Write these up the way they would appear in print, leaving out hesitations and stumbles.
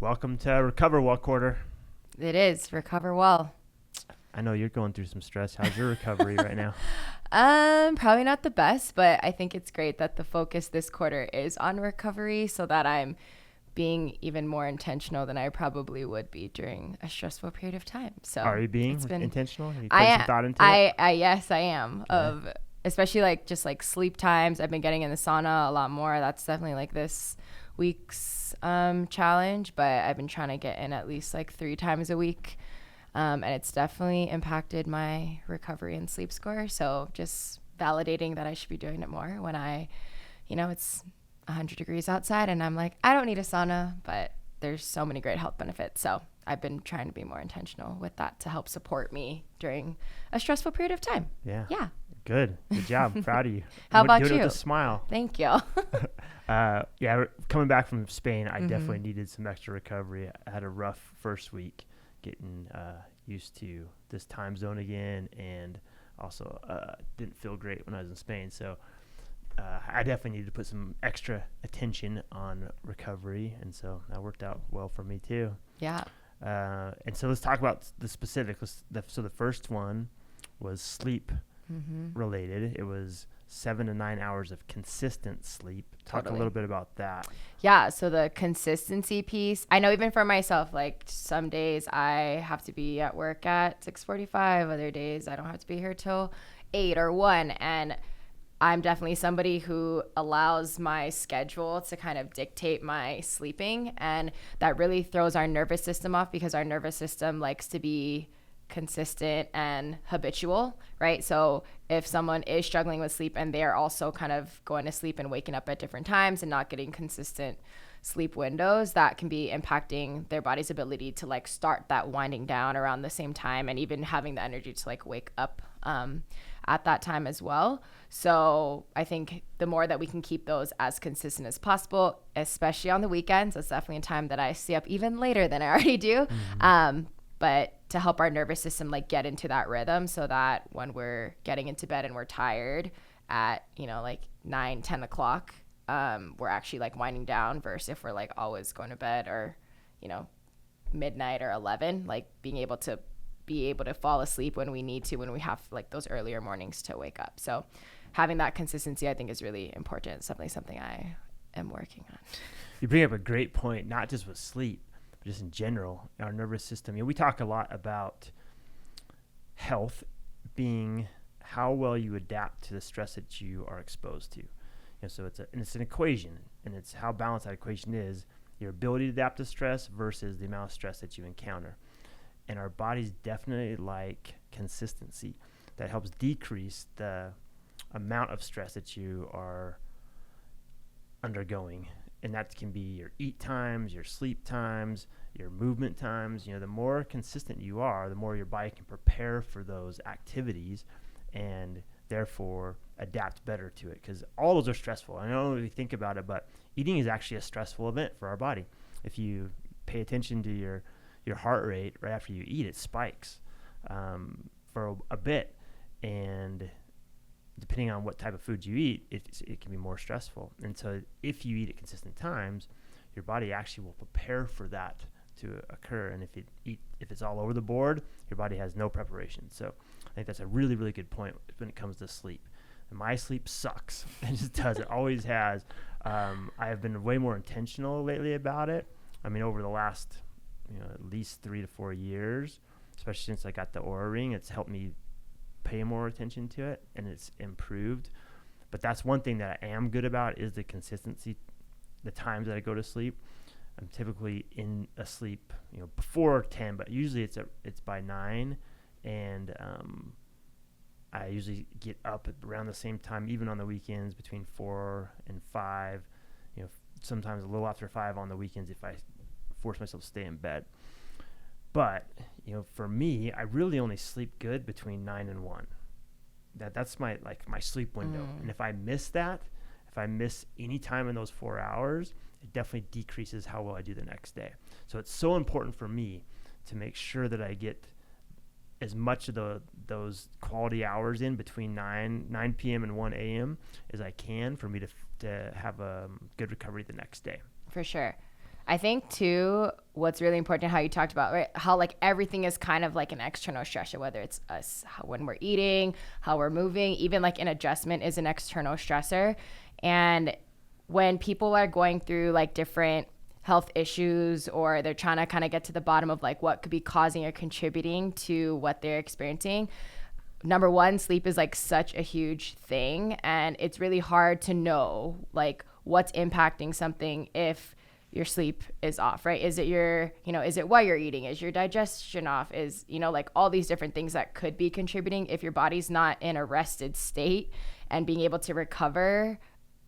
Welcome to Recover Well Quarter. It is. Recover well. I know you're going through some stress. How's your recovery right now? Probably not the best, but I think it's great that the focus this quarter is on recovery so that I'm being even more intentional than I probably would be during a stressful period of time. So Are you being intentional? Have you put some thought into it? Yes, I am. Okay. Especially like sleep times. I've been getting in the sauna a lot more. That's definitely like this week's challenge, but I've been trying to get in at least like 3 times a week. And it's definitely impacted my recovery and sleep score. So just validating that I should be doing it more when it's 100 degrees outside and I'm like, I don't need a sauna, but there's so many great health benefits. So I've been trying to be more intentional with that to help support me during a stressful period of time. Yeah. Yeah. Good job. I'm proud of you. How about you? Do it you? with a smile. Thank you. Coming back from Spain, I definitely needed some extra recovery. I had a rough first week getting used to this time zone again, and also didn't feel great when I was in Spain. So I definitely needed to put some extra attention on recovery, and so that worked out well for me too. Yeah. And so let's talk about the specifics. So the first one was sleep related. It was 7 to 9 hours of consistent sleep. Talk a little bit about that. Yeah. So the consistency piece, I know even for myself, like some days I have to be at work at 6:45. Other days I don't have to be here till 8 or 1. And I'm definitely somebody who allows my schedule to kind of dictate my sleeping. And that really throws our nervous system off because our nervous system likes to be consistent and habitual, right? So if someone is struggling with sleep and they're also kind of going to sleep and waking up at different times and not getting consistent sleep windows, that can be impacting their body's ability to like start that winding down around the same time and even having the energy to like wake up at that time as well. So I think the more that we can keep those as consistent as possible, especially on the weekends, that's definitely a time that I stay up even later than I already do. But to help our nervous system like get into that rhythm so that when we're getting into bed and we're tired at, like 9, 10 o'clock, we're actually like winding down versus if we're like always going to bed or, midnight or 11, like being able to fall asleep when we need to, when we have like those earlier mornings to wake up. So having that consistency, I think, is really important. It's definitely something I am working on. You bring up a great point, not just with sleep, but just in general, our nervous system. We talk a lot about health being how well you adapt to the stress that you are exposed to. So it's an equation, and it's how balanced that equation is, your ability to adapt to stress versus the amount of stress that you encounter. And our bodies definitely like consistency. That helps decrease the amount of stress that you are undergoing. And that can be your eat times, your sleep times, your movement times. The more consistent you are, the more your body can prepare for those activities and therefore adapt better to it, because all those are stressful. I don't really think about it, but eating is actually a stressful event for our body. If you pay attention to your heart rate right after you eat, it spikes for a bit, and depending on what type of food you eat, it can be more stressful. And so if you eat at consistent times, your body actually will prepare for that to occur. And if it's all over the board, your body has no preparation. So I think that's a really, really good point when it comes to sleep. And my sleep sucks. It just does. It always has. I have been way more intentional lately about it. Over the last at least 3 to 4 years, especially since I got the Oura Ring, it's helped me pay more attention to it, and it's improved. But that's one thing that I am good about is the consistency. The times that I go to sleep, I'm typically in asleep, before 10, but usually it's by 9, and I usually get up at around the same time, even on the weekends, between 4 and 5. Sometimes a little after 5 on the weekends if I force myself to stay in bed. But for me, I really only sleep good between 9 and 1. That's my sleep window. And if I miss any time in those 4 hours, it definitely decreases how well I do the next day. So it's so important for me to make sure that I get as much of those quality hours in between 9 p.m. and 1 a.m. as I can for me to have a good recovery the next day. For sure. I think too, what's really important, how you talked about, right? How like everything is kind of like an external stressor, whether it's us, when we're eating, how we're moving, even like an adjustment is an external stressor. And when people are going through like different health issues, or they're trying to kind of get to the bottom of like what could be causing or contributing to what they're experiencing, number one, sleep is like such a huge thing. And it's really hard to know like what's impacting something if your sleep is off, right? Is it is it what you're eating? Is your digestion off? Is, like all these different things that could be contributing. If your body's not in a rested state and being able to recover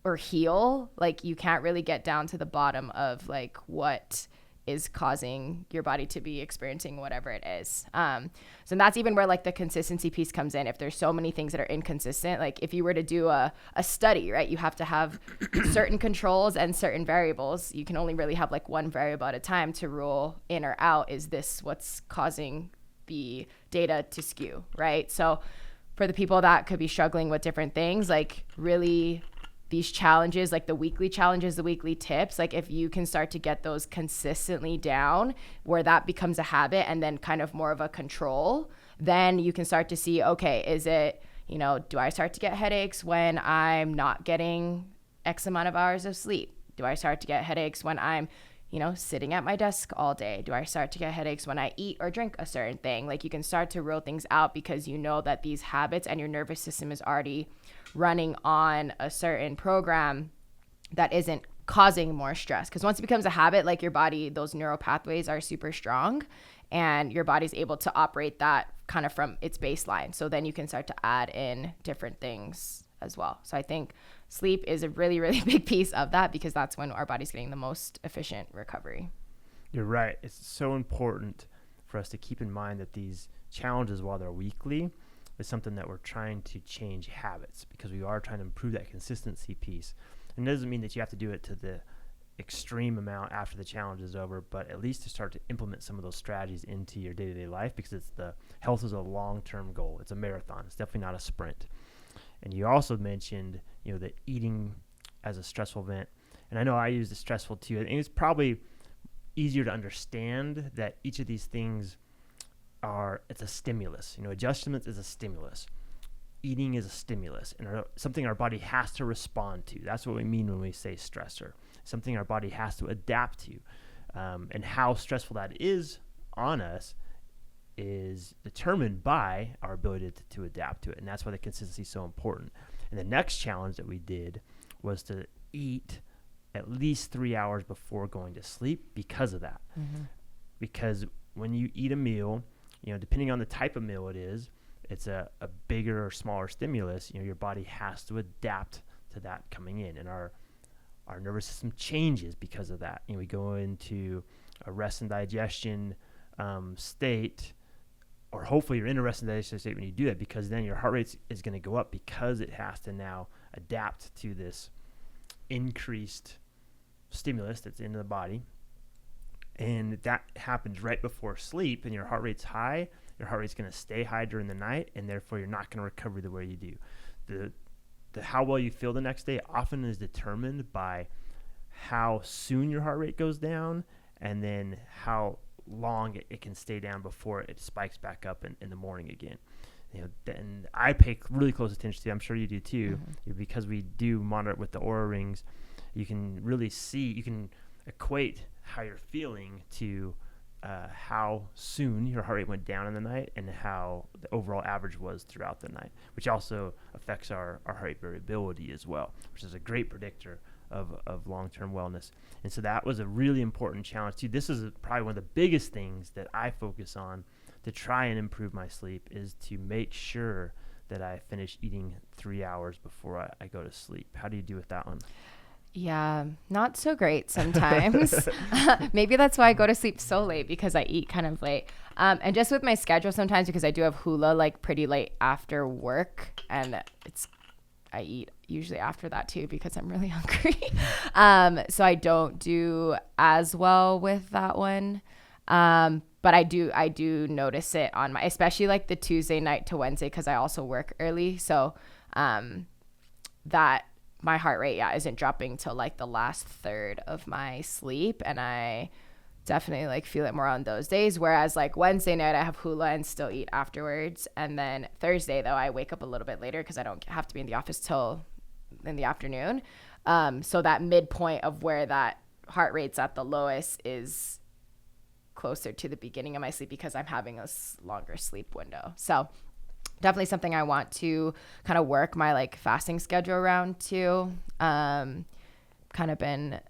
or heal, like you can't really get down to the bottom of like what is causing your body to be experiencing whatever it is. So that's even where like the consistency piece comes in. If there's so many things that are inconsistent, like if you were to do a study, right, you have to have certain controls and certain variables. You can only really have like one variable at a time to rule in or out. Is this what's causing the data to skew, right? So for the people that could be struggling with different things, like really these challenges, like the weekly challenges, the weekly tips, like if you can start to get those consistently down where that becomes a habit and then kind of more of a control, then you can start to see, okay, is it, do I start to get headaches when I'm not getting X amount of hours of sleep? Do I start to get headaches when I'm, sitting at my desk all day? Do I start to get headaches when I eat or drink a certain thing? Like you can start to rule things out because you know that these habits and your nervous system is already running on a certain program that isn't causing more stress. Because once it becomes a habit, like your body, those neural pathways are super strong and your body's able to operate that kind of from its baseline. So then you can start to add in different things as well. So I think sleep is a really, really big piece of that because that's when our body's getting the most efficient recovery. You're right. It's so important for us to keep in mind that these challenges, while they're weekly, is something that we're trying to change habits, because we are trying to improve that consistency piece. And it doesn't mean that you have to do it to the extreme amount after the challenge is over, but at least to start to implement some of those strategies into your day-to-day life, because health is a long-term goal. It's a marathon. It's definitely not a sprint. And you also mentioned, the eating as a stressful event. And I know I use the stressful too. I think it's probably easier to understand that each of these things it's a stimulus. Adjustments is a stimulus. Eating is a stimulus, and something our body has to respond to. That's what we mean when we say stressor. Something our body has to adapt to. And how stressful that is on us is determined by our ability to adapt to it. And that's why the consistency is so important. And the next challenge that we did was to eat at least 3 hours before going to sleep because of that. Mm-hmm. Because when you eat a meal, depending on the type of meal it is, it's a bigger or smaller stimulus. Your body has to adapt to that coming in. And our nervous system changes because of that. We go into a rest and digestion state, or hopefully you're in a rest and digestion state when you do that, because then your heart rate is going to go up because it has to now adapt to this increased stimulus that's in the body. And that happens right before sleep, and your heart rate's high. Your heart rate's going to stay high during the night, and therefore you're not going to recover the way you do. The how well you feel the next day often is determined by how soon your heart rate goes down, and then how long it can stay down before it spikes back up in the morning again. And I pay really close attention to, I'm sure you do too, because we do monitor it with the Oura rings. You can really see, you can equate how you're feeling to how soon your heart rate went down in the night and how the overall average was throughout the night, which also affects our heart rate variability as well, which is a great predictor of long-term wellness. And so that was a really important challenge too. This is probably one of the biggest things that I focus on to try and improve my sleep, is to make sure that I finish eating 3 hours before I go to sleep. How do you do with that one? Yeah, not so great sometimes. Maybe that's why I go to sleep so late, because I eat kind of late. And just with my schedule sometimes, because I do have hula like pretty late after work, and I eat usually after that too because I'm really hungry. So I don't do as well with that one. But I do notice it on especially like the Tuesday night to Wednesday, because I also work early. So that my heart rate isn't dropping till like the last third of my sleep, and I definitely like feel it more on those days. Whereas like Wednesday night I have hula and still eat afterwards, and then Thursday though I wake up a little bit later because I don't have to be in the office till in the afternoon. So that midpoint of where that heart rate's at the lowest is closer to the beginning of my sleep because I'm having a longer sleep window. So definitely something I want to kind of work my like fasting schedule around too. Kind of been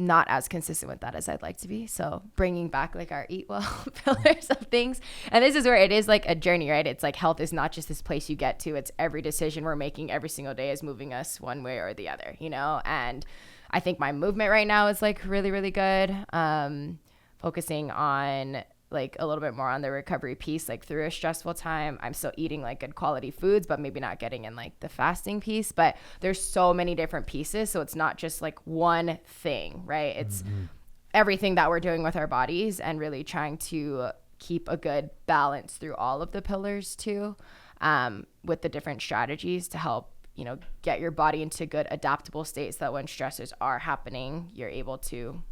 not as consistent with that as I'd like to be. So bringing back like our eat well pillars of things. And this is where it is like a journey, right? It's like health is not just this place you get to. It's every decision we're making every single day is moving us one way or the other, you know? And I think my movement right now is like really, really good. Focusing on like a little bit more on the recovery piece, like through a stressful time. I'm still eating like good quality foods, but maybe not getting in like the fasting piece. But there's so many different pieces. So it's not just like one thing, right? It's everything that we're doing with our bodies and really trying to keep a good balance through all of the pillars too, with the different strategies to help, you know, get your body into good adaptable states so that when stressors are happening, you're able to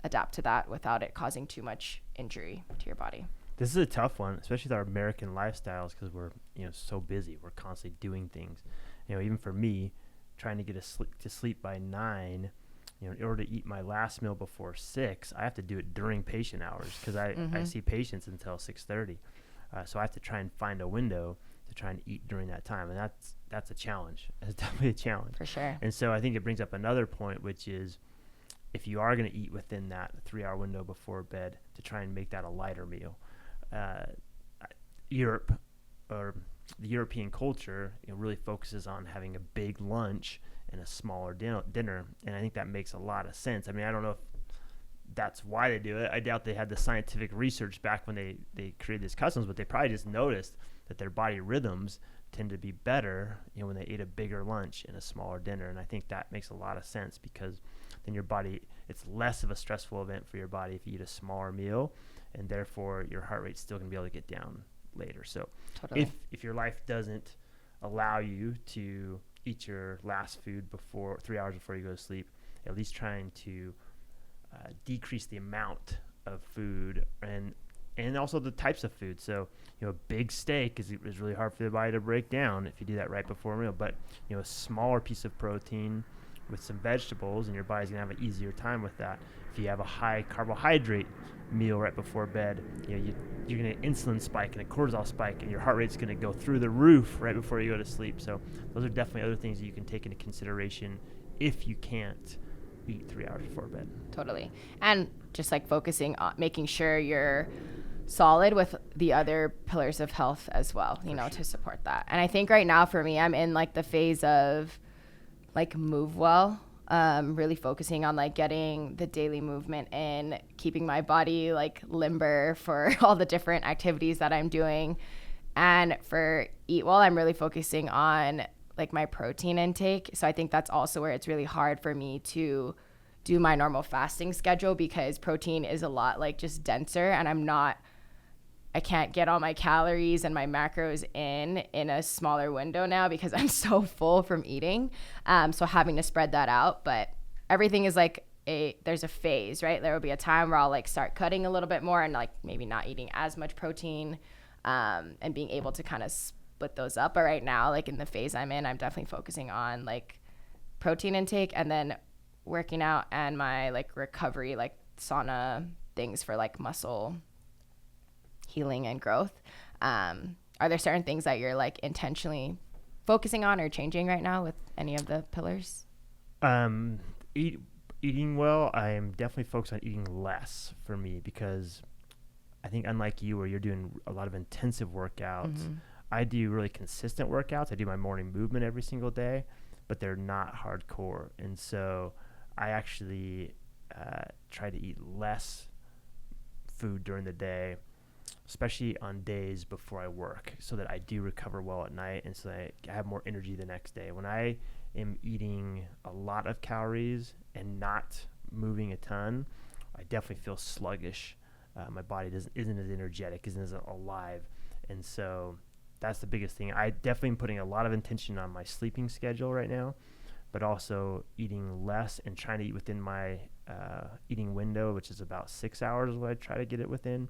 adapt to that without it causing too much injury to your body. This is a tough one, especially with our American lifestyles, because we're, you know, so busy. We're constantly doing things. You know, even for me, trying to get to sleep by 9, you know, in order to eat my last meal before 6, I have to do it during patient hours because I see patients until 6:30. So I have to try and find a window to try and eat during that time, and that's a challenge. It's definitely a challenge. For sure. And so I think it brings up another point, which is, if you are going to eat within that 3-hour window before bed, to try and make that a lighter meal. Europe, or the European culture, you know, really focuses on having a big lunch and a smaller dinner, and I think that makes a lot of sense. I mean, I don't know if that's why they do it. I doubt they had the scientific research back when they created these customs, but they probably just noticed that their body rhythms tend to be better, you know, when they ate a bigger lunch and a smaller dinner. And I think that makes a lot of sense because then your body, it's less of a stressful event for your body if you eat a smaller meal, and therefore your heart rate's still going to be able to get down later. So Totally. if your life doesn't allow you to eat your last food 3 hours before you go to sleep, at least trying to decrease the amount of food and also the types of food. So, you know, a big steak is really hard for the body to break down if you do that right before a meal. But, you know, a smaller piece of protein with some vegetables, and your body's going to have an easier time with that. If you have a high carbohydrate meal right before bed, you know, you're going to insulin spike and a cortisol spike, and your heart rate's going to go through the roof right before you go to sleep. So those are definitely other things that you can take into consideration if you can't eat 3 hours before bed. Totally. And just like focusing on making sure you're solid with the other pillars of health as well, you know, to support that. And I think right now for me, I'm in like the phase of like move well, really focusing on like getting the daily movement in, keeping my body like limber for all the different activities that I'm doing. And for eat well, I'm really focusing on like my protein intake. So I think that's also where it's really hard for me to do my normal fasting schedule because protein is a lot like just denser, and I can't get all my calories and my macros in a smaller window now because I'm so full from eating. So having to spread that out, but everything is like there's a phase, right? There will be a time where I'll like start cutting a little bit more and like maybe not eating as much protein, and being able to kind of split those up. But right now, like in the phase I'm in, I'm definitely focusing on like protein intake and then working out and my like recovery, like sauna things for like muscle healing and growth. Are there certain things that you're like intentionally focusing on or changing right now with any of the pillars? Eating well, I'm definitely focused on eating less for me because I think unlike you where you're doing a lot of intensive workouts, I do really consistent workouts. I do my morning movement every single day, but they're not hardcore. And so I actually try to eat less food during the day, especially on days before I work, so that I do recover well at night and so that I have more energy the next day. When I am eating a lot of calories and not moving a ton, I definitely feel sluggish. My body isn't as energetic, isn't as alive. And so that's the biggest thing. I definitely am putting a lot of intention on my sleeping schedule right now, but also eating less and trying to eat within my eating window, which is about 6 hours is what I try to get it within,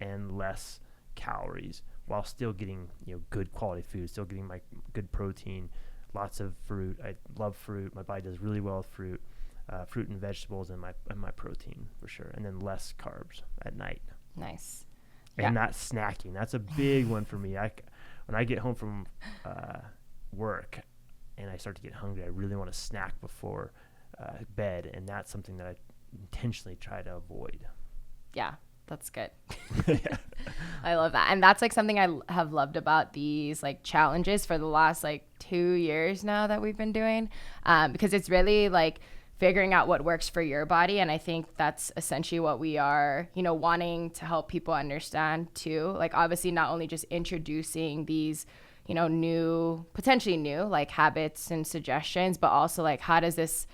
and less calories while still getting, good quality food, still getting my good protein, lots of fruit. I love fruit. My body does really well with fruit, fruit and vegetables, and my protein for sure, and then less carbs at night. Nice. And not snacking. That's a big one for me. When I get home from work and I start to get hungry, I really want to snack before bed, and that's something that I intentionally try to avoid. Yeah, that's good. I love that. And that's like something I have loved about these like challenges for the last like 2 years now that we've been doing, because it's really like figuring out what works for your body. And I think that's essentially what we are, wanting to help people understand too. Like obviously not only just introducing these, potentially new like habits and suggestions, but also like how does this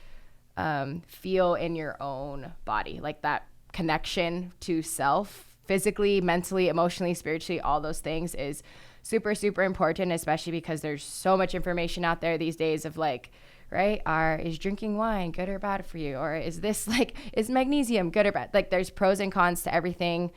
feel in your own body, like that connection to self, physically, mentally, emotionally, spiritually, all those things is super, super important, especially because there's so much information out there these days of like, right? Is drinking wine good or bad for you? Or is this is magnesium good or bad? Like there's pros and cons to everything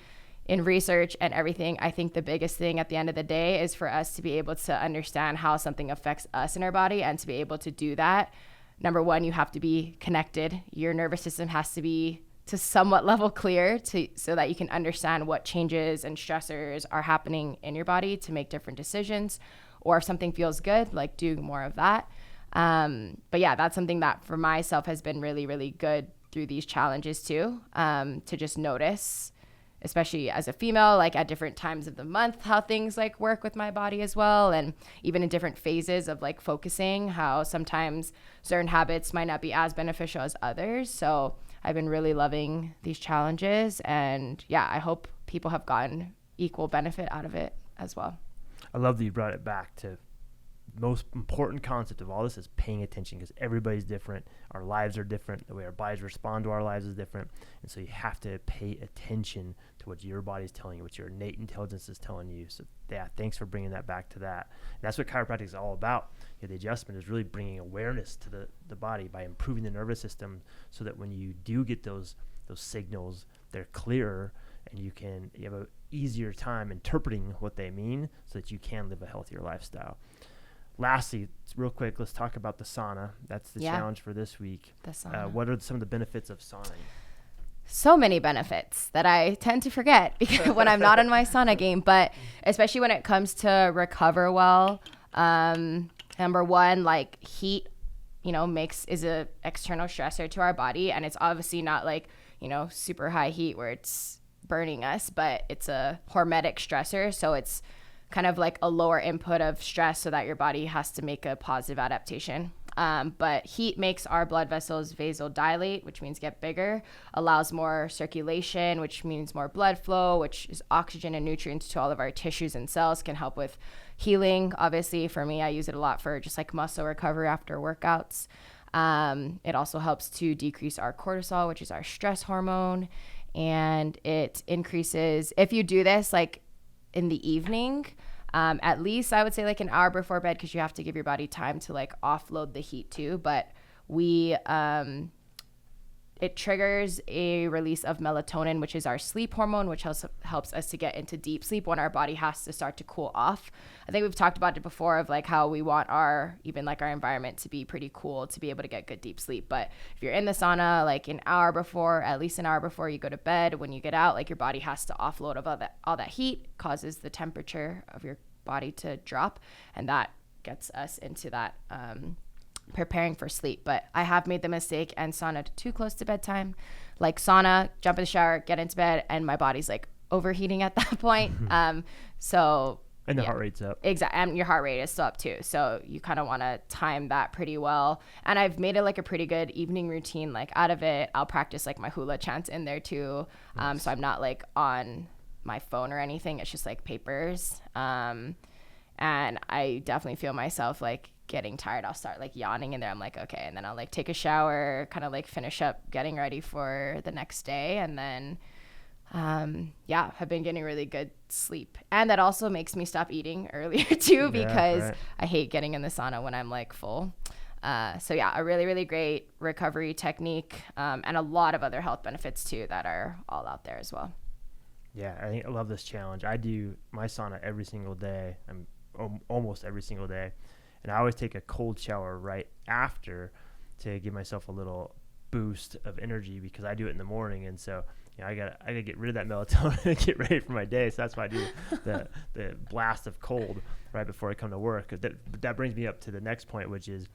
in research and everything. I think the biggest thing at the end of the day is for us to be able to understand how something affects us in our body, and to be able to do that. Number one, you have to be connected. Your nervous system has to be to somewhat level clear so that you can understand what changes and stressors are happening in your body to make different decisions. Or if something feels good, like do more of that. But yeah, that's something that for myself has been really, really good through these challenges too, to just notice, especially as a female, like at different times of the month, how things like work with my body as well. And even in different phases of like focusing, how sometimes certain habits might not be as beneficial as others. So I've been really loving these challenges, and yeah, I hope people have gotten equal benefit out of it as well. I love that you brought it back to the most important concept of all this is paying attention, because everybody's different. Our lives are different. The way our bodies respond to our lives is different. And so you have to pay attention to what your body's telling you, what your innate intelligence is telling you. So yeah, thanks for bringing that back to that. And that's what chiropractic is all about. The adjustment is really bringing awareness to the body by improving the nervous system, so that when you do get those signals, they're clearer, and you have an easier time interpreting what they mean, so that you can live a healthier lifestyle. Lastly, real quick, let's talk about the sauna. That's the challenge for this week. The sauna. What are some of the benefits of sauning? So many benefits that I tend to forget because when I'm not in my sauna game, but especially when it comes to recover well. Number one, like heat, is a external stressor to our body, and it's obviously not like, super high heat where it's burning us, but it's a hormetic stressor. So it's kind of like a lower input of stress so that your body has to make a positive adaptation. But heat makes our blood vessels vasodilate, which means get bigger, allows more circulation, which means more blood flow, which is oxygen and nutrients to all of our tissues and cells, can help with healing. Obviously, for me, I use it a lot for just like muscle recovery after workouts. It also helps to decrease our cortisol, which is our stress hormone. And it increases, if you do this like in the evening, at least I would say like an hour before bed, because you have to give your body time to like offload the heat too. But it triggers a release of melatonin, which is our sleep hormone, which helps us to get into deep sleep when our body has to start to cool off. I think we've talked about it before of like how we want our environment to be pretty cool to be able to get good deep sleep. But if you're in the sauna like at least an hour before you go to bed, when you get out, like your body has to offload of all that heat, causes the temperature of your body to drop, and that gets us into that preparing for sleep. But I have made the mistake and sauna too close to bedtime. Like sauna, jump in the shower, get into bed, and my body's like overheating at that point. And the heart rate's up. Exactly. And your heart rate is still up too. So you kind of want to time that pretty well. And I've made it like a pretty good evening routine. Like out of it, I'll practice like my hula chants in there too. Nice. So I'm not like on my phone or anything. It's just like papers. And I definitely feel myself like getting tired. I'll start like yawning in there. I'm like, okay. And then I'll like take a shower, kind of like finish up getting ready for the next day. And then Have been getting really good sleep. And that also makes me stop eating earlier too, because I hate getting in the sauna when I'm like full. A really, really great recovery technique, and a lot of other health benefits too that are all out there as well. Yeah, I love this challenge. I do my sauna every single day. Almost every single day. And I always take a cold shower right after to give myself a little boost of energy, because I do it in the morning. And so, I gotta get rid of that melatonin and get ready for my day. So that's why I do the blast of cold right before I come to work. That brings me up to the next point, which is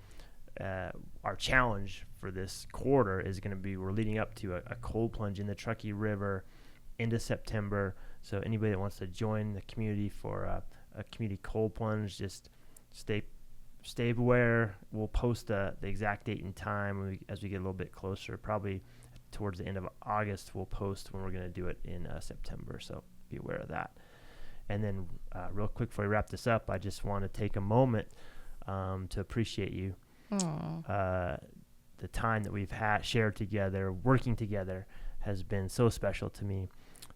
our challenge for this quarter is going to be, we're leading up to a cold plunge in the Truckee River into September. So anybody that wants to join the community for a community cold plunge, just stay aware. We'll post the exact date and time as we get a little bit closer. Probably towards the end of August, we'll post when we're going to do it in September. So be aware of that. And then real quick before we wrap this up, I just want to take a moment to appreciate you. The time that we've shared together, working together, has been so special to me.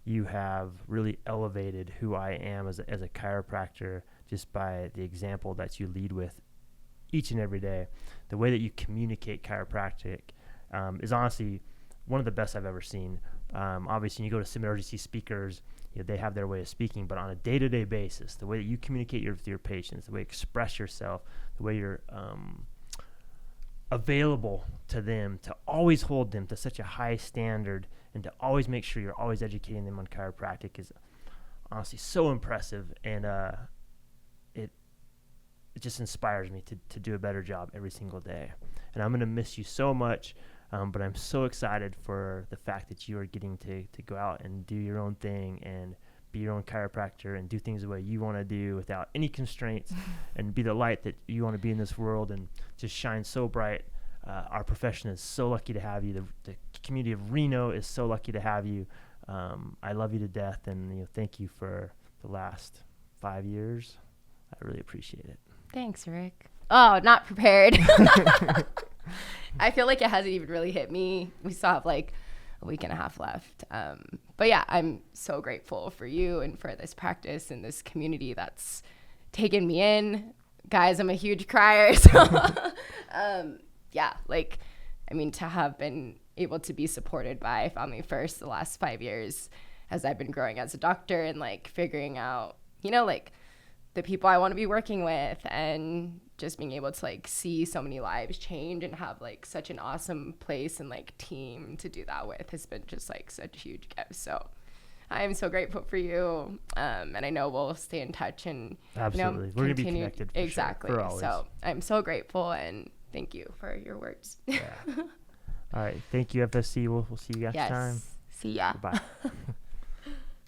You have really elevated who I am as a chiropractor just by the example that you lead with each and every day. The way that you communicate chiropractic is honestly one of the best I've ever seen. Obviously, when you go to some emergency speakers, they have their way of speaking, but on a day-to-day basis, the way that you communicate with your patients, the way you express yourself, the way you're available to them, to always hold them to such a high standard, and to always make sure you're always educating them on chiropractic is honestly so impressive. And it just inspires me to do a better job every single day. And I'm going to miss you so much, but I'm so excited for the fact that you are getting to go out and do your own thing and be your own chiropractor and do things the way you want to do without any constraints and be the light that you want to be in this world and just shine so bright. Our profession is so lucky to have you. The community of Reno is so lucky to have you. I love you to death, and thank you for the last 5 years. I really appreciate it. Thanks, Rick. Oh, not prepared. I feel like it hasn't even really hit me. We still have like a week and a half left. But yeah, I'm so grateful for you and for this practice and this community that's taken me in. Guys, I'm a huge crier. So to have been able to be supported by Family First the last 5 years as I've been growing as a doctor and like figuring out, the people I want to be working with, and just being able to like see so many lives change and have like such an awesome place and like team to do that with has been just like such a huge gift. So I'm so grateful for you. And I know we'll stay in touch and absolutely we're going to be connected for exactly. Sure, for always. So I'm so grateful, and thank you for your words. Yeah. All right. Thank you, FSC. We'll see you next time. See ya. Bye.